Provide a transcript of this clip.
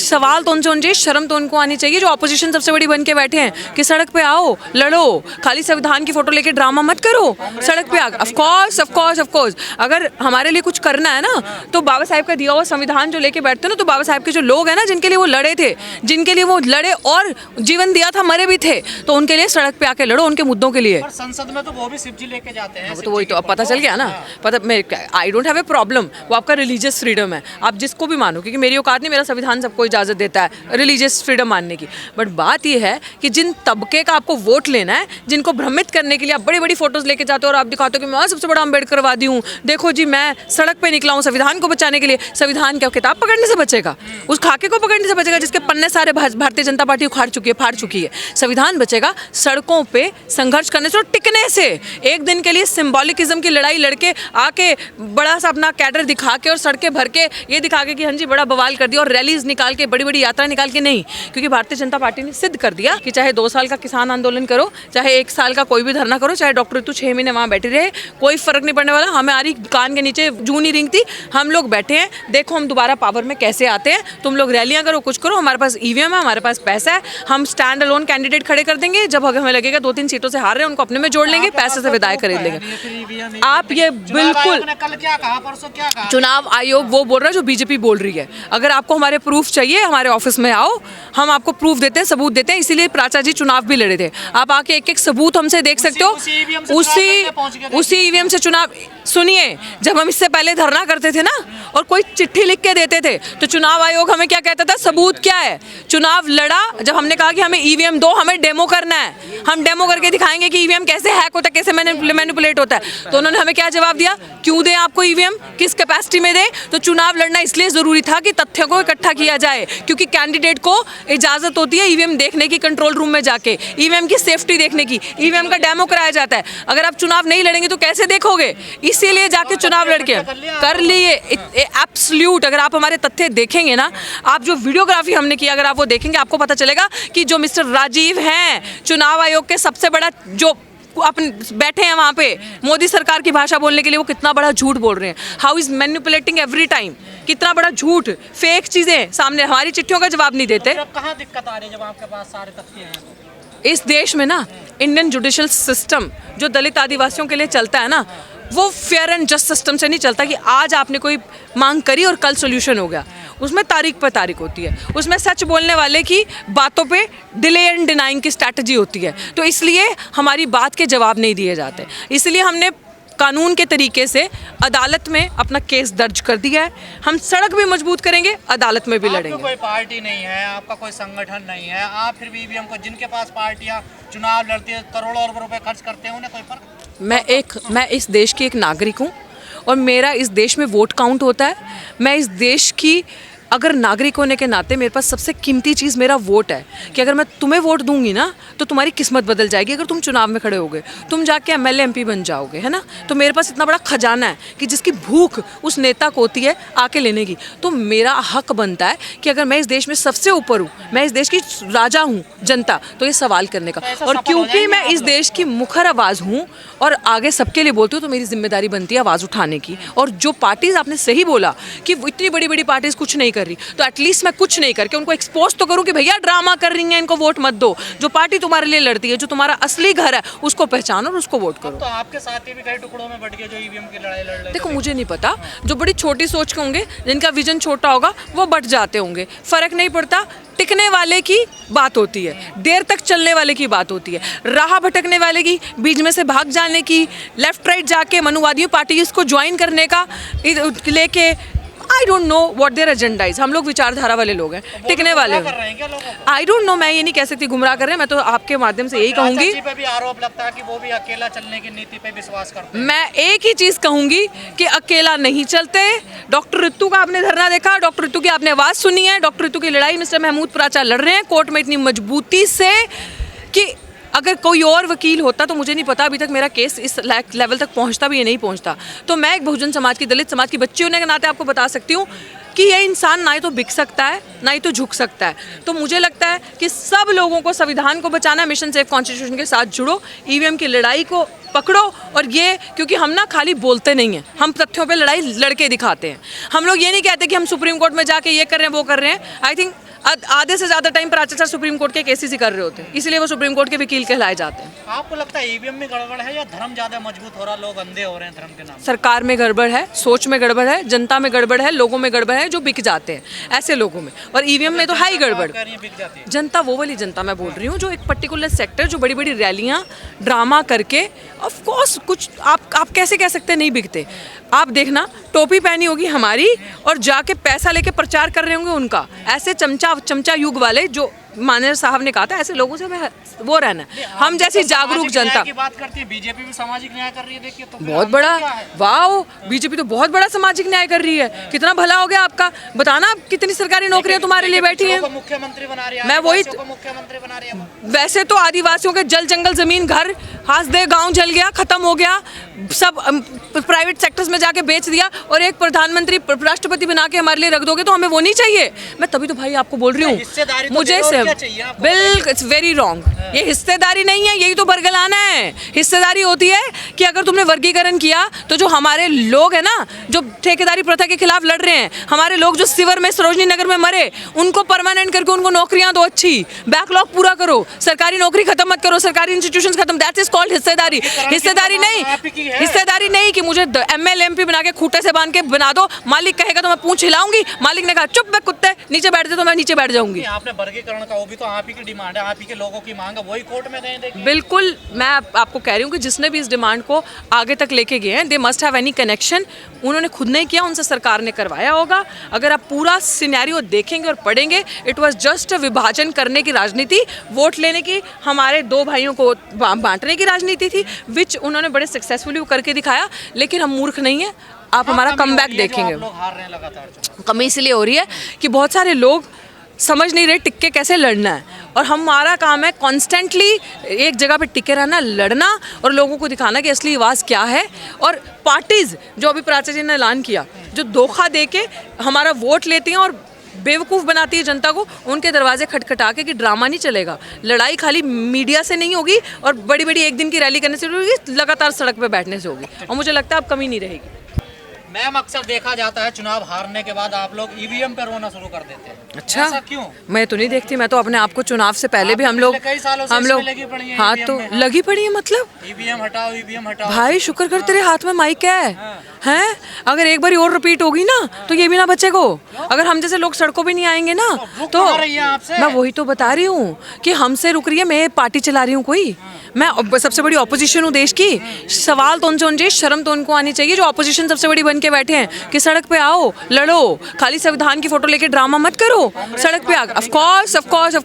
सवाल तो उनसे होना चाहिए, शर्म तो उनको आनी चाहिए जो ऑपोजिशन सबसे बड़ी बन के बैठे हैं कि सड़क पे आओ, लड़ो, खाली संविधान की फोटो लेके ड्रामा मत करो, सड़क पे आ। ऑफ कोर्स अगर हमारे लिए कुछ करना है ना तो बाबा साहब का दिया हुआ संविधान जो लेके बैठते हो ना, तो बाबा साहब के जो लोग हैं ना जिनके लिए वो लड़े थे, जिनके लिए वो लड़े और जीवन दिया था, मरे भी थे, तो उनके लिए सड़क पे आके लड़ो, उनके मुद्दों के लिए। संसद में तो वो भी शिव जी लेके जाते हैं, तो वही तो अब पता चल गया ना, पता मैं I don't have a problem, वो आपका रिलीजियस फ्रीडम है, आप जिसको भी मानो, क्योंकि मेरी औकात नहीं, मेरा संविधान सबको इजाजत देता है रिलीजियस फ्रीडम मानने की। बट बात यह है कि जिन तबके का आपको वोट लेना है, जिनको भ्रमित करने के लिए आप बड़ी बड़ी फोटोज लेके जाते हो और आप दिखाते हो कि मैं सबसे बड़ा अम्बेडकरवादी हूँ, देखो जी मैं सड़क पे निकला हूँ संविधान को बचाने के लिए। संविधान क्या किताब पकड़ने से बचेगा, उस खाके को पकड़ने से बचेगा जिसके पन्ने सारे भारतीय जनता पार्टी उखाड़ चुकी है, फाड़ चुकी है। संविधान बचेगा सड़कों पे संघर्ष करने से और टिकने से। एक दिन के लिए सिंबॉलिकिज्म की लड़ाई लड़के आके बड़ा सा अपना कैडर दिखा के और सड़कें भर के ये दिखा के कि हाँ जी बड़ा बवाल कर दिया और रैलीज निकाल के बड़ी बड़ी यात्रा निकाल के नहीं, क्योंकि भारतीय जनता पार्टी ने सिद्ध कर दिया कि चाहे 2 साल का किसान आंदोलन करो, चाहे 1 साल का कोई भी धरना करो, चाहे डॉक्टर ऋतु 6 महीने वहाँ बैठी रहे, कोई फर्क नहीं पड़ने वाला। हमारी कान के नीचे जूं नहीं रिंगती, हम लोग बैठे हैं, देखो हम दोबारा पावर में कैसे आते हैं। तुम लोग रैलियां करो, कुछ करो, हमारे पास ईवीएम है, हमारे पास पैसा है, हम स्टैंड अलोन कैंडिडेट खड़े कर देंगे। जब हमें लगेगा 2-3 सीटों से हार रहे हैं उनको अपने में जोड़ लेंगे, पैसे से विदाई खरीद लेंगे। आप ये बिल्कुल कल क्या कहा, परसों क्या कहा, चुनाव आयोग वो बोल रहा है जो बीजेपी बोल रही है। अगर आपको हमारे प्रूफ चाहिए, हमारे ऑफिस में आओ, हम आपको प्रूफ देते हैं, सबूत देते हैं। इसीलिए प्राचा जी चुनाव भी लड़े थे। आप आके एक-एक सबूत हमसे देख सकते हो। उसी ईवीएम से चुनाव। सुनिए, जब हम इससे पहले धरना करते थे ना और कोई चिट्ठी लिख के देते थे तो चुनाव आयोग हमें क्या कहता था, सबूत क्या है। चुनाव लड़ा, जब हमने कहा कि हमें ईवीएम दो, हमें डेमो करना है, हम डेमो करके दिखाएंगे कि ईवीएम कैसे हैक होता है, कैसे मैनिपुलेट होता है, तो उन्होंने हमें क्या जवाब दिया, क्यों दें आपको ईवीएम, किस कैपेसिटी में दें। तो चुनाव लड़ना इसलिए जरूरी था कि तथ्यों को इकट्ठा किया जाए, क्योंकि कैंडिडेट को इजाजत होती है ईवीएम देखने की, कंट्रोल रूम में जाके ईवीएम की सेफ्टी देखने की, ईवीएम का डेमो कराया जाता है। अगर आप चुनाव नहीं लड़ेंगे तो कैसे देखोगे, इसीलिए जाके चुनाव लड़के कर लिए। एब्सोल्यूट, अगर आप हमारे तथ्य देखेंगे ना, आप जो वीडियोग्राफी हमने की अगर आप वो देखेंगे, आपको पता चलेगा कि जो मिस्टर राजीव हैं, चुनाव आयोग के सबसे बड़ा जो अपन बैठे हैं वहाँ पे मोदी सरकार की भाषा बोलने के लिए, वो कितना बड़ा झूठ बोल रहे हैं। How is manipulating every time, कितना बड़ा झूठ, फेक चीजें सामने, हमारी चिट्ठियों का जवाब नहीं देते। कहाँ दिक्कत आ रही है जब आपके पास सारे तथ्य हैं? इस देश में ना इंडियन जुडिशियल सिस्टम जो दलित आदिवासियों के लिए चलता है ना, वो फेयर एंड जस्ट सिस्टम से नहीं चलता कि आज आपने कोई मांग करी और कल सोल्यूशन हो गया। उसमें तारीख पर तारीख होती है, उसमें सच बोलने वाले की बातों पे डिले एंड डिनाइंग की स्ट्रैटेजी होती है। तो इसलिए हमारी बात के जवाब नहीं दिए जाते, इसलिए हमने कानून के तरीके से अदालत में अपना केस दर्ज कर दिया है। हम सड़क भी मजबूत करेंगे, अदालत में भी लड़ेंगे। कोई पार्टी नहीं है, आपका कोई संगठन नहीं है, आप फिर भी ईवीएम को, जिनके पास पार्टियां चुनाव लड़ती है, करोड़ों अरबों रुपए खर्च करते हैं, उन्हें कोई फर्क? मैं इस देश की एक नागरिक हूँ और मेरा इस देश में वोट काउंट होता है। मैं इस देश की अगर नागरिक होने के नाते मेरे पास सबसे कीमती चीज़ मेरा वोट है कि अगर मैं तुम्हें वोट दूंगी ना तो तुम्हारी किस्मत बदल जाएगी। अगर तुम चुनाव में खड़े होगे, तुम जाके एमएलए एमपी बन जाओगे, है ना, तो मेरे पास इतना बड़ा खजाना है कि जिसकी भूख उस नेता को होती है आके लेने की। तो मेरा हक बनता है कि अगर मैं इस देश में सबसे ऊपर हूँ, मैं इस देश की राजा हूँ, जनता, तो ये सवाल करने का। और क्योंकि मैं इस देश की मुखर आवाज़ हूँ और आगे सबके लिए बोलती हूँ, तो मेरी जिम्मेदारी बनती है आवाज़ उठाने की। और जो पार्टीज आपने सही बोला कि इतनी बड़ी बड़ी पार्टीज कुछ नहीं कर रही, तो एटलीस्ट मैं कुछ नहीं करके उनको एक्सपोज तो करूं कि भैया ड्रामा कर रही हैं, इनको वोट मत दो। जो पार्टी तुम्हारे लिए लड़ती है, जो तुम्हारा असली घर है, उसको पहचानो और उसको वोट करो। तो आपके साथी भी कई टुकड़ों में बट गए जो ईवीएम की लड़ाई लड़ रहे। देखो, मुझे नहीं पता, जो बड़ी छोटी सोच के होंगे, जिनका विजन छोटा होगा, वो बट जाते होंगे, फर्क नहीं पड़ता। टिकने वाले की बात होती है, देर तक चलने वाले की बात होती है, राह भटकने वाले की, बीच में से भाग जाने की, लेफ्ट राइट जाके मनुवादियों पार्टी इसको ज्वाइन करने का लेके, I don't know what their agenda is. हम लोग विचारधारा वाले लोग हैं, टिकने वाले हैं। आई डोंट नो, मैं ये नहीं कह सकती गुमराह कर रहे हैं। मैं तो आपके माध्यम से यही कहूंगी, पे भी आरोप लगता है कि वो भी अकेला चलने की नीति पे विश्वास करते हैं। मैं एक ही चीज कहूंगी कि अकेला नहीं चलते। डॉक्टर ऋतु का आपने धरना देखा, डॉक्टर ऋतु की आपने आवाज सुनी है, डॉक्टर ऋतु की लड़ाई मिस्टर महमूद प्राचा लड़ रहे हैं कोर्ट में इतनी मजबूती से कि अगर कोई और वकील होता तो मुझे नहीं पता अभी तक मेरा केस इस लेवल तक पहुंचता भी या नहीं पहुंचता। तो मैं एक बहुजन समाज की, दलित समाज की बच्ची होने के नाते आपको बता सकती हूँ कि ये इंसान ना ही तो बिक सकता है, ना ही तो झुक सकता है। तो मुझे लगता है कि सब लोगों को संविधान को बचाना, मिशन सेफ कॉन्स्टिट्यूशन के साथ जुड़ो, ईवीएम की लड़ाई को पकड़ो। और ये क्योंकि हम ना खाली बोलते नहीं हैं, हम तथ्यों पे लड़ाई लड़के दिखाते हैं। हम लोग ये नहीं कहते कि हम सुप्रीम कोर्ट में जाके ये कर रहे हैं, वो कर रहे हैं। आई थिंक आधे से ज़्यादा टाइम पर आचार्य सुप्रीम कोर्ट के केसेस ही कर रहे होते हैं, इसलिए वो सुप्रीम कोर्ट के वकील कहलाए जाते हैं। आपको लगता है ईवीएम में गड़बड़ है या धर्म ज्यादा मजबूत हो रहा, लोग अंधे हो रहे हैं धर्म के नाम? सरकार में गड़बड़ है, सोच में गड़बड़ है, जनता में गड़बड़ है, लोगों में गड़बड़ है, जो बिक जाते हैं ऐसे लोगों में। और ईवीएम में तो है ही गड़बड़। बिक जाती है जनता, वो वाली जनता मैं बोल रही हूँ जो एक पर्टिकुलर सेक्टर, जो बड़ी बड़ी रैलियाँ ड्रामा करके, ऑफ कोर्स कुछ आप कैसे कह सकते हैं नहीं बिकते। आप देखना, टोपी पहनी होगी हमारी और जाके पैसा लेके प्रचार कर रहे होंगे उनका। ऐसे चमचा युग वाले, जो माननीय साहब ने कहा था, ऐसे लोगों से हमें वो रहना है। हम जैसी जागरूक जनता की बात करती है, बीजेपी भी सामाजिक न्याय कर रही है, देखिए तो बहुत बड़ा, वाह, बीजेपी तो बहुत बड़ा सामाजिक न्याय कर रही है। कितना भला हो गया आपका, बताना आप कितनी सरकारी नौकरियां तुम्हारे लिए बैठी हैं। मुख्यमंत्री बना रही है, मैं वही मुख्यमंत्री बना रही है। वैसे तो आदिवासियों के जल जंगल जमीन घर हासदे गांव जल गया, खत्म हो गया, सब प्राइवेट सेक्टर्स में जाके बेच दिया, और एक प्रधानमंत्री राष्ट्रपति बना के हमारे लिए रख दोगे तो हमें वो नहीं चाहिए। मैं तभी तो भाई आपको बोल रही हूँ, मुझे बिल्कुल इट्स वेरी रॉन्ग। ये हिस्सेदारी नहीं है, यही तो बरगलाना है। हिस्सेदारी होती है कि अगर तुमने वर्गीकरण किया तो जो हमारे लोग हैं ना, जो ठेकेदारी प्रथा के खिलाफ लड़ रहे हैं, हमारे लोग जो सिवर में, सरोजनी नगर में मरे, उनको परमानेंट करके उनको नौकरियां दो अच्छी, बैकलॉग पूरा करो, सरकारी नौकरी खत्म मत करो, सरकारी इंस्टीट्यूशंस खत्म। दैट इज कॉल्ड हिस्सेदारी। हिस्सेदारी नहीं कि मुझे ML MP बना के खूंटे से बांध के बना दो, मालिक कहेगा तो मैं पूंछ हिलाऊंगी, मालिक ने कहा चुप बे कुत्ते, नीचे बैठ दे तो मैं नीचे बैठ जाऊंगी। आपने वर्गीकरण का, वो भी तो आप ही की डिमांड है, आप ही के लोगों की मांग है, वही कोर्ट में गए। देखिए बिल्कुल, मैं आपको कह रही हूँ कि जिसने भी इस डिमांड को आगे तक लेके गए हैं, they must have any connection. उन्होंने खुद नहीं किया, उनसे सरकार ने करवाया होगा। अगर आप पूरा सिनेरियो देखेंगे और पढ़ेंगे, इट वाज जस्ट विभाजन करने की राजनीति, वोट लेने की, हमारे दो भाइयों को बांटने की राजनीति थी, विच उन्होंने बड़े सक्सेसफुली करके दिखाया। लेकिन हम मूर्ख नहीं है, आप हमारा कमबैक देखेंगे। लोग हार रहे हैं लगातार। कमी इसलिए हो रही है कि बहुत सारे लोग समझ नहीं रहे टिक के कैसे लड़ना है, और हमारा काम है कॉन्स्टेंटली एक जगह पे टिके रहना, लड़ना, और लोगों को दिखाना कि असली आवाज़ क्या है। और पार्टीज जो अभी प्राचार्य जी ने ऐलान किया, जो धोखा दे के हमारा वोट लेती हैं और बेवकूफ़ बनाती है जनता को, उनके दरवाजे खटखटा के कि ड्रामा नहीं चलेगा, लड़ाई खाली मीडिया से नहीं होगी और बड़ी बड़ी एक दिन की रैली करने से होगी, लगातार सड़क पे बैठने से होगी। और मुझे लगता है अब कमी नहीं रहेगी। मैम, अक्सर देखा जाता है चुनाव हारने के बाद आप लोग ईवीएम पे रोना शुरू कर देते हैं। अच्छा, ऐसा क्यों? मैं तो नहीं देखती, मैं तो अपने आप को चुनाव से पहले भी हम लोग लगी पड़ी है। हाँ तो लगी पड़ी है, मतलब ईवीएम हटाओ, ईवीएम हटाओ। भाई शुक्र कर तेरे हाथ में माइक है, हैं? अगर एक बार और रिपीट होगी ना तो ये भी ना बचे को। अगर हम जैसे लोग सड़कों पे नहीं आएंगे ना तो मैं वही तो बता रही हूँ कि हमसे रुक रही है, मैं पार्टी चला रही हूँ कोई, मैं सबसे बड़ी ऑपोजिशन हूँ देश की। सवाल तो उनसे होना चाहिए, शर्म तो उनको आनी चाहिए जो ऑपोजिशन सबसे बड़ी बन के बैठे हैं कि सड़क पे आओ, लड़ो, खाली संविधान की फोटो लेके ड्रामा मत करो, सड़क पे आ। Of course